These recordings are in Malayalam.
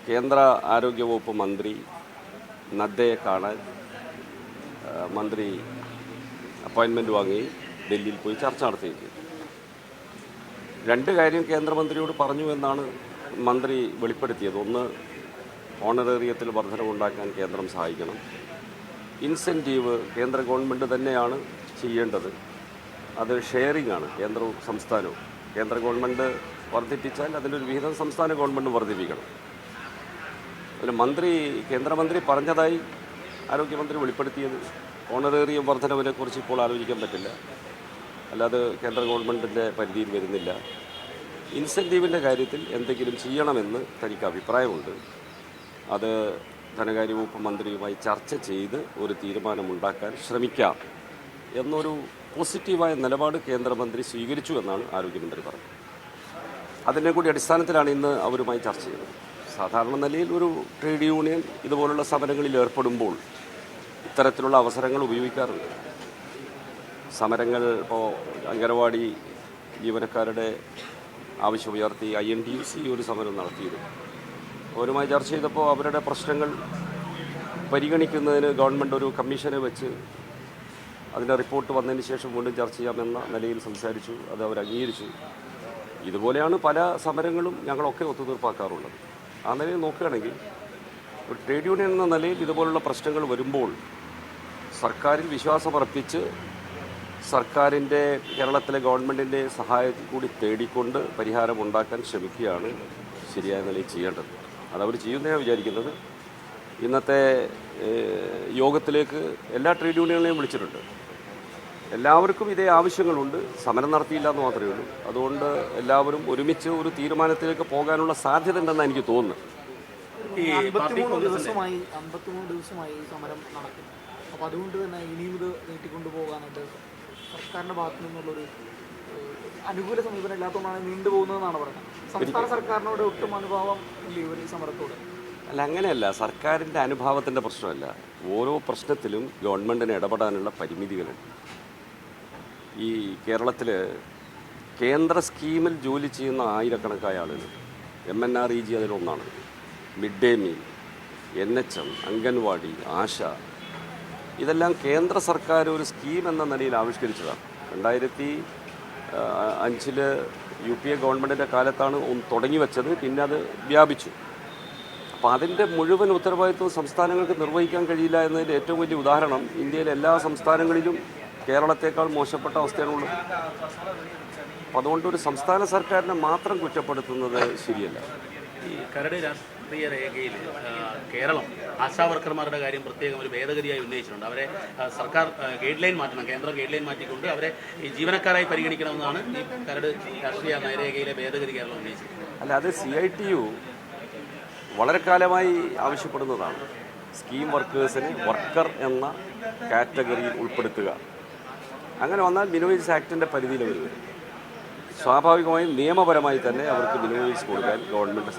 കേന്ദ്ര ആരോഗ്യവകുപ്പ് മന്ത്രി നദ്ദയെ കാണാൻ മന്ത്രി അപ്പോയിൻമെൻറ്റ് വാങ്ങി ഡൽഹിയിൽ പോയി ചർച്ച നടത്തുകയും ചെയ്തു. രണ്ട് കാര്യം കേന്ദ്രമന്ത്രിയോട് പറഞ്ഞു എന്നാണ് മന്ത്രി വെളിപ്പെടുത്തിയത്. ഒന്ന്, ഓണറേറിയത്തിൽ വർധനവുണ്ടാക്കാൻ കേന്ദ്രം സഹായിക്കണം. ഇൻസെൻറ്റീവ് കേന്ദ്ര ഗവൺമെൻറ് തന്നെയാണ് ചെയ്യേണ്ടത്. അത് ഷെയറിംഗ് ആണ്, കേന്ദ്രവും സംസ്ഥാനവും. കേന്ദ്ര ഗവൺമെൻറ് വർദ്ധിപ്പിച്ചാൽ അതിലൊരു വിഹിതം സംസ്ഥാന ഗവൺമെൻറ് വർദ്ധിപ്പിക്കണം. അതിൽ കേന്ദ്രമന്ത്രി പറഞ്ഞതായി ആരോഗ്യമന്ത്രി വെളിപ്പെടുത്തിയത് ഓണറേറിയം വർധനവിനെക്കുറിച്ച് ഇപ്പോൾ ആലോചിക്കാൻ പറ്റില്ല, അല്ലാതെ കേന്ദ്ര ഗവൺമെൻറ്റിൻ്റെ പരിധിയിൽ വരുന്നില്ല. ഇൻസെൻറ്റീവിൻ്റെ കാര്യത്തിൽ എന്തെങ്കിലും ചെയ്യണമെന്ന് തനിക്ക് അഭിപ്രായമുണ്ട്. അത് ധനകാര്യവകുപ്പ് മന്ത്രിയുമായി ചർച്ച ചെയ്ത് ഒരു തീരുമാനമുണ്ടാക്കാൻ ശ്രമിക്കാം എന്നൊരു പോസിറ്റീവായ നിലപാട് കേന്ദ്രമന്ത്രി സ്വീകരിച്ചു എന്നാണ് ആരോഗ്യമന്ത്രി പറഞ്ഞത്. അതിൻ്റെ കൂടി അടിസ്ഥാനത്തിലാണ് ഇന്ന് അവരുമായി ചർച്ച ചെയ്തത്. സാധാരണ നിലയിൽ ഒരു ട്രേഡ് യൂണിയൻ ഇതുപോലുള്ള സമരങ്ങളിൽ ഏർപ്പെടുമ്പോൾ ഇത്തരത്തിലുള്ള അവസരങ്ങൾ ഉപയോഗിക്കാറുണ്ട്. സമരങ്ങൾ ഇപ്പോൾ അംഗനവാടി ജീവനക്കാരുടെ ആവശ്യമുയർത്തി INTUC ഒരു സമരം നടത്തിയിരുന്നു. അവരുമായി ചർച്ച ചെയ്തപ്പോൾ അവരുടെ പ്രശ്നങ്ങൾ പരിഗണിക്കുന്നതിന് ഗവൺമെൻറ് ഒരു കമ്മീഷനെ വെച്ച് അതിൻ്റെ റിപ്പോർട്ട് വന്നതിന് ശേഷം വീണ്ടും ചർച്ച ചെയ്യാമെന്ന നിലയിൽ സംസാരിച്ചു. അത് അവർ അംഗീകരിച്ചു. ഇതുപോലെയാണ് പല സമരങ്ങളും ഞങ്ങളൊക്കെ ഒത്തുതീർപ്പാക്കാറുള്ളത്. ആ നിലയിൽ നോക്കുകയാണെങ്കിൽ ഒരു ട്രേഡ് യൂണിയൻ എന്ന നിലയിൽ ഇതുപോലുള്ള പ്രശ്നങ്ങൾ വരുമ്പോൾ സർക്കാരിൽ വിശ്വാസമർപ്പിച്ച് സർക്കാരിൻ്റെ കേരളത്തിലെ ഗവൺമെൻറ്റിൻ്റെ സഹായം കൂടി തേടിക്കൊണ്ട് പരിഹാരമുണ്ടാക്കാൻ ശ്രമിക്കുകയാണ് ശരിയായ നിലയിൽ ചെയ്യേണ്ടത്. അതവർ ചെയ്യുന്നതാണ് വിചാരിക്കുന്നത്. ഇന്നത്തെ യോഗത്തിലേക്ക് എല്ലാ ട്രേഡ് യൂണിയനുകളെയും വിളിച്ചിട്ടുണ്ട്. എല്ലാവർക്കും ഇതേ ആവശ്യങ്ങളുണ്ട്. സമരം നടത്തിയില്ല എന്ന് മാത്രമേ ഉള്ളൂ. അതുകൊണ്ട് എല്ലാവരും ഒരുമിച്ച് ഒരു തീരുമാനത്തിലേക്ക് പോകാനുള്ള സാധ്യത ഉണ്ടെന്നാണ് എനിക്ക് തോന്നുന്നത്. ഈ 53 ദിവസമായി സമരം നടക്കും. അപ്പോൾ അതുകൊണ്ട് തന്നെ ഇനിയും ഇത് നീട്ടിക്കൊണ്ടുപോകാനായിട്ട് സർക്കാരിൻ്റെ ഭാഗത്തു നിന്നുള്ളൊരു അനുകൂല സമീപനം ഇല്ലാത്തതുകൊണ്ടാണ് നീണ്ടുപോകുന്നതെന്നാണ് പറയുന്നത്. സംസ്ഥാന സർക്കാരിനോട് ഒട്ടും അനുഭാവം ഇല്ല ഇവർ ഈ സമരത്തോട്? അല്ല, അങ്ങനെയല്ല. സർക്കാരിൻ്റെ അനുഭാവത്തിൻ്റെ പ്രശ്നമല്ല. ഓരോ പ്രശ്നത്തിലും ഗവൺമെൻറ്റിന് ഇടപെടാനുള്ള പരിമിതികളുണ്ട്. ഈ കേരളത്തിൽ കേന്ദ്ര സ്കീമിൽ ജോലി ചെയ്യുന്ന ആയിരക്കണക്കായ ആളുകൾ, MNREG അതിലൊന്നാണ്. Mid day meal, NHM, anganwadi, ASHA, ഇതെല്ലാം കേന്ദ്ര സർക്കാർ ഒരു സ്കീം എന്ന നിലയിൽ ആവിഷ്കരിച്ചതാണ്. 2005 UPA ഗവൺമെൻറ്റിൻ്റെ കാലത്താണ് തുടങ്ങി വെച്ചത്. പിന്നെ അത് വ്യാപിച്ചു. അപ്പോൾ അതിൻ്റെ മുഴുവൻ ഉത്തരവാദിത്വവും സംസ്ഥാനങ്ങൾക്ക് നിർവഹിക്കാൻ കഴിയില്ല എന്നതിൻ്റെ ഏറ്റവും വലിയ ഉദാഹരണം ഇന്ത്യയിലെ എല്ലാ സംസ്ഥാനങ്ങളിലും കേരളത്തേക്കാൾ മോശപ്പെട്ട അവസ്ഥയാണുള്ളത്. അപ്പം അതുകൊണ്ട് ഒരു സംസ്ഥാന സർക്കാരിനെ മാത്രം കുറ്റപ്പെടുത്തുന്നത് ശരിയല്ല. ഈ കരട് രാഷ്ട്രീയ രേഖയിൽ കേരളം ആശാവർക്കർമാരുടെ കാര്യം പ്രത്യേകം ഒരു ഭേദഗതിയായി ഉന്നയിച്ചിട്ടുണ്ട്. അവരെ സർക്കാർ ഗൈഡ് ലൈൻ മാറ്റണം, കേന്ദ്രം ഗൈഡ് ലൈൻ മാറ്റിക്കൊണ്ട് അവരെ ഈ ജീവനക്കാരായി പരിഗണിക്കണമെന്നാണ് ഈ കരട് രാഷ്ട്രീയ നയരേഖയിലെ ഭേദഗതി കേരളം ഉന്നയിച്ചിട്ടുണ്ട്. അല്ല, അത് CITU വളരെ കാലമായി ആവശ്യപ്പെടുന്നതാണ്. സ്കീം വർക്കേഴ്സിനെ വർക്കർ എന്ന കാറ്റഗറിയിൽ ഉൾപ്പെടുത്തുക. അങ്ങനെ വന്നാൽ മിനിമം വേജ് ആക്ടിൻ്റെ പരിധിയിൽ അവർ വരും. സ്വാഭാവികമായും നിയമപരമായി തന്നെ അവർക്ക് മിനിമം വേജ് കൊടുക്കാൻ ഗവൺമെൻറ്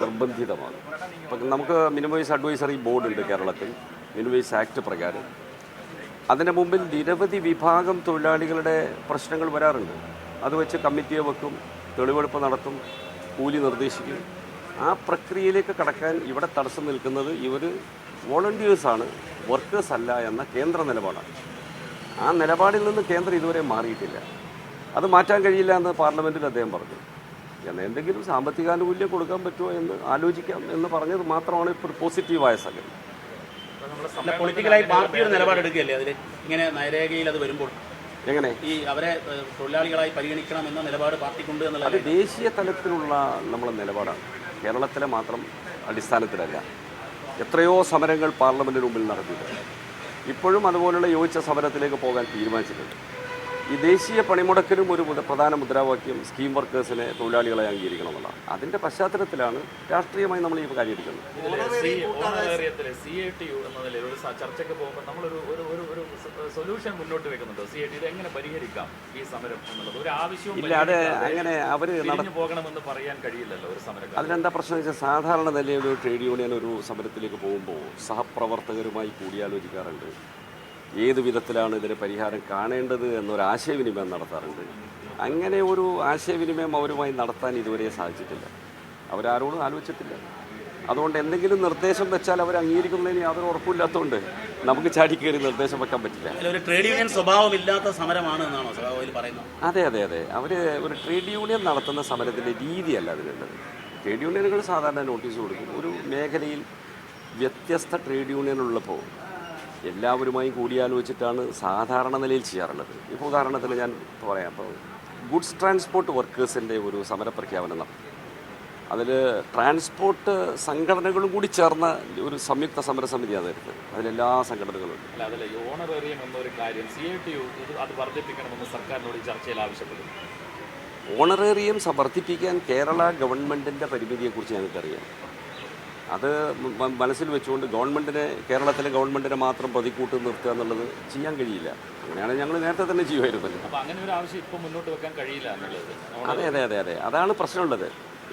നിർബന്ധിതമാണ്. ഇപ്പം നമുക്ക് മിനിമം വേജ് അഡ്വൈസറി ബോർഡ് ഉണ്ട് കേരളത്തിൽ, മിനിമം വേജ് ആക്ട് പ്രകാരം. അതിൻ്റെ മുമ്പിൽ നിരവധി വിഭാഗം തൊഴിലാളികളുടെ പ്രശ്നങ്ങൾ വരാറുണ്ട്. അത് വെച്ച് കമ്മിറ്റിയെ വെക്കും, തെളിവെടുപ്പ് നടത്തും, കൂലി നിർദ്ദേശിക്കും. ആ പ്രക്രിയയിലേക്ക് കടക്കാൻ ഇവിടെ തടസ്സം നിൽക്കുന്നത് ഇവർ വോളണ്ടിയേഴ്സാണ്, വർക്കേഴ്സ് അല്ല എന്ന കേന്ദ്ര നിലപാടാണ്. ആ നിലപാടിൽ നിന്ന് കേന്ദ്രം ഇതുവരെ മാറിയിട്ടില്ല. അത് മാറ്റാൻ കഴിയില്ല എന്ന് പാർലമെൻറ്റിൽ അദ്ദേഹം പറഞ്ഞു. എന്തെങ്കിലും സാമ്പത്തികാനുകൂല്യം കൊടുക്കാൻ പറ്റുമോ എന്ന് ആലോചിക്കാം എന്ന് പറഞ്ഞത് മാത്രമാണ് ഇപ്പോൾ പോസിറ്റീവായ സംഗതി. പൊളിറ്റിക്കലായി പാർട്ടിയുടെ നിലപാടെടുക്കുകയല്ലേ അതിൽ ഇങ്ങനെ നയരേഖയിൽ അത് വരുമ്പോൾ? എങ്ങനെ ഈ അവരെ തൊഴിലാളികളായി പരിഗണിക്കണം എന്ന നിലപാട് പാർട്ടിക്കുണ്ട് എന്നുള്ളത്? അത് ദേശീയ തലത്തിലുള്ള നമ്മളെ നിലപാടാണ്, കേരളത്തിലെ മാത്രം അടിസ്ഥാനത്തിലല്ല. എത്രയോ സമരങ്ങൾ പാർലമെൻറ്റിന് മുമ്പിൽ നടത്തിയിട്ടുണ്ട്. ഇപ്പോഴും അതുപോലുള്ള യോജിച്ച സമരത്തിലേക്ക് പോകാൻ തീരുമാനിച്ചിട്ടുണ്ട്. ഈ ദേശീയ പണിമുടക്കിനും ഒരു പ്രധാന മുദ്രാവാക്യം സ്കീം വർക്കേഴ്സിനെ തൊഴിലാളികളെ അംഗീകരിക്കണമെന്നാണ്. അതിൻ്റെ പശ്ചാത്തലത്തിലാണ് രാഷ്ട്രീയമായി നമ്മൾ ഈ കാര്യം എടുക്കുന്നത്. CITU എന്ന നിലയിൽ ഒരു ചർച്ചയ്ക്ക് പോകുമ്പോൾ നമ്മളൊരു സൊല്യൂഷൻ മുന്നോട്ട് വെക്കുന്നുണ്ടോ? CITU ഇത് എങ്ങനെ പരിഹരിക്കാം ഈ സമരം എന്നുള്ളത് ഒരു ആവശ്യവും ഇല്ല. അത് അങ്ങനെ അവർ പോകണമെന്ന് പറയാൻ കഴിയില്ലല്ലോ ഒരു സമരം. അതിലെന്താ പ്രശ്നം വെച്ചാൽ, സാധാരണ നിലയിൽ ഒരു ട്രേഡ് യൂണിയൻ ഒരു സമരത്തിലേക്ക് പോകുമ്പോൾ സഹപ്രവർത്തകരുമായി കൂടിയാലോചിക്കാറുണ്ട്. ഏത് വിധത്തിലാണ് ഇതിന് പരിഹാരം കാണേണ്ടത് എന്നൊരാശയവിനിമയം നടത്താറുണ്ട്. അങ്ങനെ ഒരു ആശയവിനിമയം അവരുമായി നടത്താൻ ഇതുവരെ സാധിച്ചിട്ടില്ല. അവരാരോടും ആലോചിച്ചിട്ടില്ല. അതുകൊണ്ട് എന്തെങ്കിലും നിർദ്ദേശം വെച്ചാൽ അവർ അംഗീകരിക്കുന്നതിന് യാതൊരു ഉറപ്പില്ലാത്തതുകൊണ്ട് നമുക്ക് ചാടിക്കയറി നിർദ്ദേശം വെക്കാൻ പറ്റില്ല. ഒരു ട്രേഡ് യൂണിയൻ സ്വഭാവമില്ലാത്ത സമരമാണ് എന്നാണോ സഖാവ് പറയുന്നത്? അതെ അതെ അതെ, അവർ ഒരു ട്രേഡ് യൂണിയൻ നടത്തുന്ന സമരത്തിൻ്റെ രീതിയല്ല അതിനുള്ളത്. ട്രേഡ് യൂണിയനുകൾ സാധാരണ നോട്ടീസ് കൊടുക്കും. ഒരു മേഖലയിൽ വ്യത്യസ്ത ട്രേഡ് യൂണിയനുള്ളപ്പോൾ എല്ലാവരുമായും കൂടിയാലോചിച്ചിട്ടാണ് സാധാരണ നിലയിൽ ചെയ്യാറുള്ളത്. ഇപ്പോൾ ഉദാഹരണത്തിന് ഞാൻ പറയാം, അപ്പോൾ ഗുഡ്സ് ട്രാൻസ്പോർട്ട് വർക്കേഴ്സിൻ്റെ ഒരു സമരപ്രഖ്യാപനം നടത്തി. അതിൽ ട്രാൻസ്പോർട്ട് സംഘടനകളും കൂടി ചേർന്ന ഒരു സംയുക്ത സമരസമിതിയാണ് വരുന്നത്. അതിലെല്ലാ സംഘടനകളും ഉണ്ട്. അല്ല, അതല്ല, ഈ ഓണറേറിയം എന്നൊരു കാര്യം CITU അത് വർദ്ധിപ്പിക്കണമെന്ന് സർക്കാരിനോട് ഈ ചർച്ചയിൽ ആവശ്യപ്പെടും. ഓണറേറിയം വർദ്ധിപ്പിക്കാൻ കേരള ഗവൺമെൻറ്റിൻ്റെ പരിമിതിയെക്കുറിച്ച് ഞങ്ങൾക്കറിയാം. അത് മനസ്സിൽ വെച്ചുകൊണ്ട് കേരളത്തിലെ ഗവൺമെൻറ്റിനെ മാത്രം പ്രതിക്കൂട്ട് നിർത്തുക എന്നുള്ളത് ചെയ്യാൻ കഴിയില്ല. അങ്ങനെയാണെങ്കിൽ ഞങ്ങൾ നേരത്തെ തന്നെ ചെയ്യുമായിരുന്നല്ലോ. അപ്പോൾ അങ്ങനെ ഒരു ആവശ്യം ഇപ്പോൾ മുന്നോട്ട് വെക്കാൻ കഴിയില്ല എന്നുള്ളത്. അതെ അതെ അതെ അതെ, അതാണ് പ്രശ്നമുള്ളത്.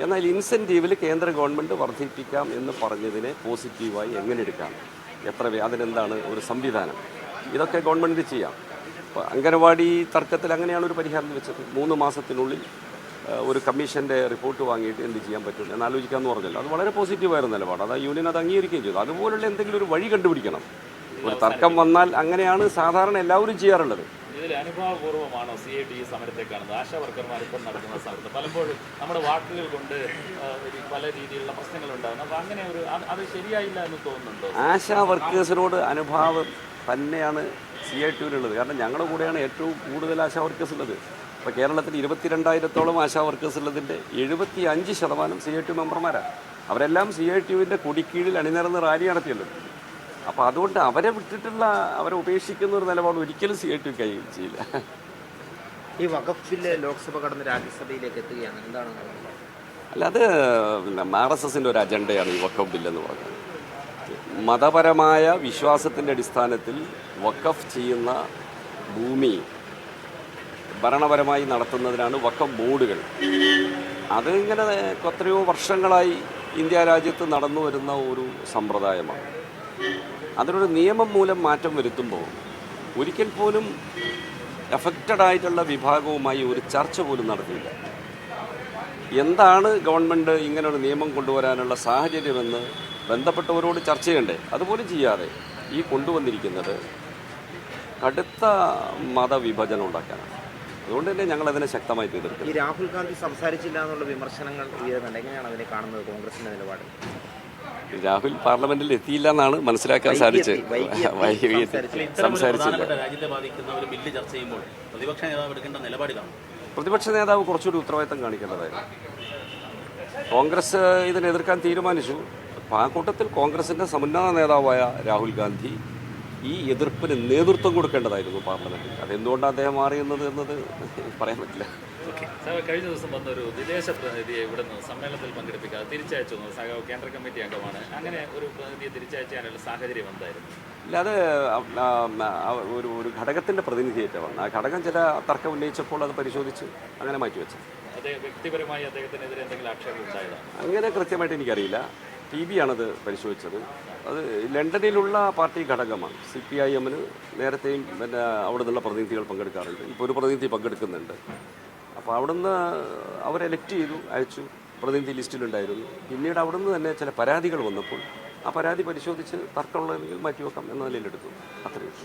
എന്നാൽ ഇൻസെൻറ്റീവിൽ കേന്ദ്ര ഗവൺമെൻറ് വർദ്ധിപ്പിക്കാം എന്ന് പറഞ്ഞതിനെ പോസിറ്റീവായി എങ്ങനെ എടുക്കാം, അതിനെന്താണ് ഒരു സംവിധാനം, ഇതൊക്കെ ഗവൺമെൻറ് ചെയ്യാം. അപ്പോൾ അംഗനവാടി തർക്കത്തിൽ അങ്ങനെയാണ് ഒരു പരിഹാരം വെച്ചത്. 3 മാസത്തിനുള്ളിൽ ഒരു കമ്മീഷൻ്റെ റിപ്പോർട്ട് വാങ്ങിയിട്ട് എന്ത് ചെയ്യാൻ പറ്റും എന്നാലോചിക്കാമെന്ന് പറഞ്ഞല്ലോ. അത് വളരെ പോസിറ്റീവായിരുന്ന നിലപാട്. അത് യൂണിയൻ അത് അംഗീകരിക്കുകയും ചെയ്തു. അതുപോലുള്ള എന്തെങ്കിലും ഒരു വഴി കണ്ടുപിടിക്കണം. ഒരു തർക്കം വന്നാൽ അങ്ങനെയാണ് സാധാരണ എല്ലാവരും ചെയ്യാറുള്ളത്. ഇതിൽ അനുഭവപൂർവ്വമാണോ CIT ഈ സമരത്തെ കാണുന്നത്? ആശാ വർക്കർമാർ ഇപ്പം നടത്തുന്ന സമരത്ത് പലപ്പോഴും നമ്മുടെ വാക്കുകൾ കൊണ്ട് പല രീതിയിലുള്ള പ്രശ്നങ്ങളുണ്ടാകുന്നു. അപ്പോൾ അങ്ങനെ അത് ശരിയായില്ല എന്ന് തോന്നുന്നുണ്ടോ? ആശാ വർക്കേഴ്സിനോട് അനുഭാവം തന്നെയാണ് CITUവിനുള്ളത്. കാരണം ഞങ്ങളുടെ കൂടെയാണ് ഏറ്റവും കൂടുതൽ ആശാ വർക്കേഴ്സ് ഉള്ളത്. ഇപ്പോൾ കേരളത്തിൽ 22,000-ഓളം ആശാ വർക്കേഴ്സ് ഉള്ളതിൻ്റെ 75% CITU മെമ്പർമാരാണ്. അവരെല്ലാം CITUവിൻ്റെ കൊടിക്കീഴിൽ അണിനിരന്ന് റാലി നടത്തിയല്ലോ. അപ്പോൾ അതുകൊണ്ട് അവരെ ഉപേക്ഷിക്കുന്ന ഒരു നിലപാട് ഒരിക്കലും CITU ചെയ്യില്ല. ഈ വഖഫ് ബില്ല് ലോക്സഭ കടന്ന് രാജ്യസഭയിലേക്ക് എത്തുകയാണ്, എന്താണ്? അല്ല, അത് RSSൻ്റെ ഒരു അജണ്ടയാണ് ഈ വഖഫ് ബില്ലെന്ന് പറഞ്ഞത്. മതപരമായ വിശ്വാസത്തിൻ്റെ അടിസ്ഥാനത്തിൽ വഖഫ് ചെയ്യുന്ന ഭൂമി ഭരണപരമായി നടത്തുന്നതിനാണ് വഖഫ് ബോർഡുകൾ. അത് ഇങ്ങനെ എത്രയോ വർഷങ്ങളായി ഇന്ത്യ രാജ്യത്ത് നടന്നു വരുന്ന ഒരു സമ്പ്രദായമാണ്. അതിനൊരു നിയമം മൂലം മാറ്റം വരുത്തുമ്പോൾ ഒരിക്കൽ പോലും എഫക്റ്റഡ് ആയിട്ടുള്ള വിഭാഗവുമായി ഒരു ചർച്ച പോലും നടത്തിയില്ല. എന്താണ് ഗവൺമെൻറ് ഇങ്ങനൊരു നിയമം കൊണ്ടുവരാനുള്ള സാഹചര്യമെന്ന് ബന്ധപ്പെട്ടവരോട് ചർച്ച ചെയ്യണ്ടേ? അതുപോലും ചെയ്യാതെ ഈ കൊണ്ടുവന്നിരിക്കുന്നത് കടുത്ത മതവിഭജനം ഉണ്ടാക്കാനാണ്. അതുകൊണ്ട് തന്നെ ഞങ്ങളതിനെ ശക്തമായിട്ട് എതിർക്കും. ഈ രാഹുൽ ഗാന്ധി സംസാരിച്ചില്ല എന്നുള്ള വിമർശനങ്ങൾ ഉയരുന്നുണ്ട്. എങ്ങനെയാണ് അതിനെ കാണുന്നത് കോൺഗ്രസിൻ്റെ നിലപാട്? രാഹുൽ പാർലമെന്റിൽ എത്തിയില്ല എന്നാണ് മനസ്സിലാക്കാൻ സാധിച്ചത്. സംസാരിച്ചില്ല. രാജ്യത്തെ ബാധിക്കുന്ന ഒരു ബില്ല് ചർച്ച ചെയ്യുമ്പോൾ പ്രതിപക്ഷ നേതാവ് എടുക്കേണ്ട നിലപാടിലാണ്. പ്രതിപക്ഷ നേതാവ് കുറച്ചുകൂടി ഉത്തരവാദിത്തം കാണിക്കേണ്ടതായിരുന്നു. കോൺഗ്രസ് ഇതിനെ എതിർക്കാൻ തീരുമാനിച്ചു. അപ്പോൾ ആ കൂട്ടത്തിൽ കോൺഗ്രസിൻ്റെ സമുന്നത നേതാവായ രാഹുൽ ഗാന്ധി ഈ എതിർപ്പിന് നേതൃത്വം കൊടുക്കേണ്ടതായിരുന്നു പാർലമെന്റിൽ. അതെന്തുകൊണ്ടാണ് അദ്ദേഹം മാറിയുന്നത് എന്നത് പറയാൻ പറ്റില്ല. കഴിഞ്ഞ ദിവസം വന്നൊരു വിദേശ പ്രതിനിധിയെ ഇവിടെ നിന്ന് സമ്മേളനത്തിൽ പങ്കെടുപ്പിക്കാതെ തിരിച്ചയച്ചു. സഖാവ് കേന്ദ്ര കമ്മിറ്റി അംഗമാണ്. അങ്ങനെ ഒരു പ്രതിനിധിയെ തിരിച്ചയച്ചാനുള്ള സാഹചര്യം എന്തായിരുന്നു? ഇല്ല, അത് ഒരു ഘടകത്തിൻ്റെ പ്രതിനിധിയായിട്ട് വന്നു. ആ ഘടകം ചില തർക്കം ഉന്നയിച്ചപ്പോൾ അത് പരിശോധിച്ച് അങ്ങനെ മാറ്റിവെച്ചു. വ്യക്തിപരമായി അദ്ദേഹത്തിനെതിരെ എന്തെങ്കിലും ആക്ഷേപം ഉണ്ടായതാണ്? അങ്ങനെ കൃത്യമായിട്ട് എനിക്കറിയില്ല. TB ആണത് പരിശോധിച്ചത്. അത് ലണ്ടനിലുള്ള പാർട്ടി ഘടകമാണ്. CPIM-ന് നേരത്തെയും അവിടെ നിന്നുള്ള പ്രതിനിധികൾ പങ്കെടുക്കാറുണ്ട്. ഇപ്പോൾ ഒരു പ്രതിനിധി പങ്കെടുക്കുന്നുണ്ട്. അപ്പോൾ അവിടുന്ന് അവർ എലക്ട് ചെയ്തു, അയച്ചു. പ്രതിനിധി ലിസ്റ്റിലുണ്ടായിരുന്നു. പിന്നീട് അവിടുന്ന് തന്നെ ചില പരാതികൾ വന്നപ്പോൾ ആ പരാതി പരിശോധിച്ച് തർക്കമുള്ളതെങ്കിൽ മാറ്റിവെക്കാം എന്ന നിലയിലെടുത്തു. അത്രയും.